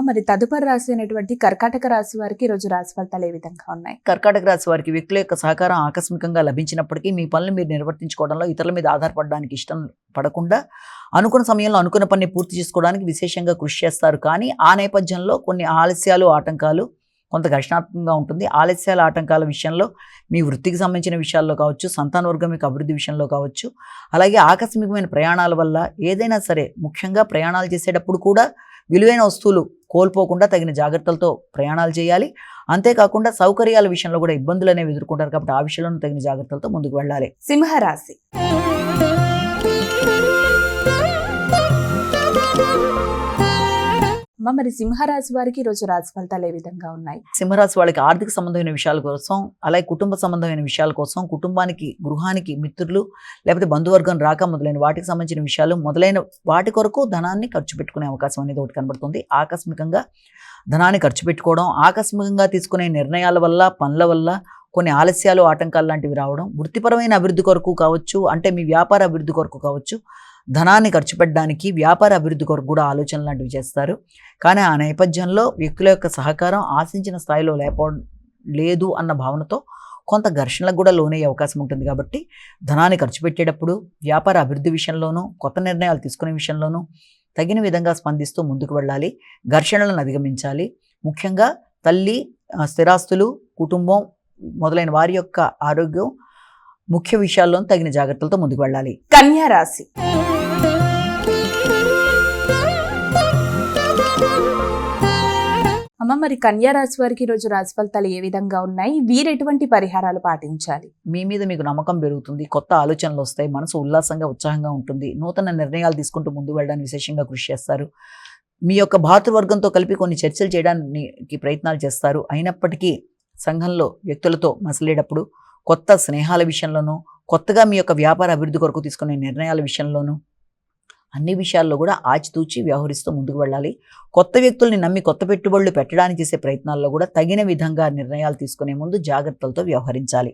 మరి తదుపరి రాశి అయినటువంటి కర్కాటక రాశి వారికి ఈ రోజు రాశి ఫలితాలు ఏ విధంగా ఉన్నాయి? కర్కాటక రాశి వారికి వ్యక్తుల యొక్క సహకారం ఆకస్మికంగా లభించినప్పటికీ మీ పనులు మీరు నిర్వర్తించుకోవడంలో ఇతరుల మీద ఆధారపడడానికి ఇష్టం పడకుండా అనుకున్న సమయంలో అనుకున్న పని పూర్తి చేసుకోవడానికి విశేషంగా కృషి చేస్తారు. కానీ ఆ నేపథ్యంలో కొన్ని ఆలస్యాలు, ఆటంకాలు కొంత ఘర్షణాత్మకంగా ఉంటుంది. ఆలస్యాల, ఆటంకాల విషయంలో మీ వృత్తికి సంబంధించిన విషయాల్లో కావచ్చు, సంతానవర్గం యొక్క అభివృద్ధి విషయంలో కావచ్చు, అలాగే ఆకస్మికమైన ప్రయాణాల వల్ల ఏదైనా సరే, ముఖ్యంగా ప్రయాణాలు చేసేటప్పుడు కూడా విలువైన వస్తువులు కోల్పోకుండా తగిన జాగ్రత్తలతో ప్రయాణాలు చేయాలి. అంతేకాకుండా సౌకర్యాల విషయంలో కూడా ఇబ్బందులు అనేవి ఎదుర్కొంటారు కాబట్టి ఆ విషయంలో తగిన జాగ్రత్తలతో ముందుకు వెళ్ళాలి. సింహరాశి. మరి సింహరాశి వారికి ఈ రోజు రాశి ఫలితాలు ఏ విధంగా ఉన్నాయి? సింహరాశి వాళ్ళకి ఆర్థిక సంబంధమైన విషయాల కోసం, అలాగే కుటుంబ సంబంధమైన విషయాల కోసం, కుటుంబానికి, గృహానికి, మిత్రులు లేకపోతే బంధువర్గం రాక మొదలైన వాటికి సంబంధించిన విషయాలు మొదలైన వాటి కొరకు ధనాన్ని ఖర్చు పెట్టుకునే అవకాశం అనేది ఒకటి కనబడుతుంది. ఆకస్మికంగా ధనాన్ని ఖర్చు పెట్టుకోవడం, ఆకస్మికంగా తీసుకునే నిర్ణయాల వల్ల, పనుల వల్ల కొన్ని ఆలస్యాలు, ఆటంకాలు లాంటివి రావడం, వృత్తిపరమైన అభివృద్ధి కొరకు కావచ్చు, అంటే మీ వ్యాపార అభివృద్ధి కొరకు కావచ్చు, ధనాన్ని ఖర్చు పెట్టడానికి, వ్యాపార అభివృద్ధి కొరకు కూడా ఆలోచనలు లాంటివి చేస్తారు. కానీ ఆ నేపథ్యంలో వ్యక్తుల యొక్క సహకారం ఆశించిన స్థాయిలో లేదు అన్న భావనతో కొంత ఘర్షణలకు కూడా లోనయ్యే అవకాశం ఉంటుంది. కాబట్టి ధనాన్ని ఖర్చు పెట్టేటప్పుడు వ్యాపార అభివృద్ధి విషయంలోనూ, కొత్త నిర్ణయాలు తీసుకునే విషయంలోనూ తగిన విధంగా స్పందిస్తూ ముందుకు వెళ్ళాలి. ఘర్షణలను అధిగమించాలి. ముఖ్యంగా తల్లి, స్థిరాస్తులు, కుటుంబం మొదలైన వారి యొక్క ఆరోగ్యం ముఖ్య విషయాల్లో తగిన జాగ్రత్తలతో ముందుకు వెళ్ళాలి. కన్యా రాశి. మరి కన్యా రాశి వారికి ఈ రోజు రాశి ఫలితాలు ఏ విధంగా ఉన్నాయి? వీరు ఎటువంటి పరిహారాలు పాటించాలి? మీ మీద మీకు నమ్మకం పెరుగుతుంది, కొత్త ఆలోచనలు వస్తాయి, మనసు ఉల్లాసంగా, ఉత్సాహంగా ఉంటుంది. నూతన నిర్ణయాలు తీసుకుంటూ ముందుకు వెళ్ళడానికి విశేషంగా కృషి చేస్తారు. మీ యొక్క భాతృవర్గంతో కలిపి కొన్ని చర్చలు చేయడానికి ప్రయత్నాలు చేస్తారు. అయినప్పటికీ సంఘంలో వ్యక్తులతో మసలేటప్పుడు, కొత్త స్నేహాల విషయంలోనూ, కొత్తగా మీ యొక్క వ్యాపార అభివృద్ధి కొరకు తీసుకునే నిర్ణయాల విషయంలోనూ, అన్ని విషయాల్లో కూడా ఆచితూచి వ్యవహరిస్తూ ముందుకు వెళ్ళాలి. కొత్త వ్యక్తుల్ని నమ్మి కొత్త పెట్టుబడులు పెట్టడానికి చేసే ప్రయత్నాల్లో కూడా తగిన విధంగా నిర్ణయాలు తీసుకునే ముందు జాగ్రత్తలతో వ్యవహరించాలి.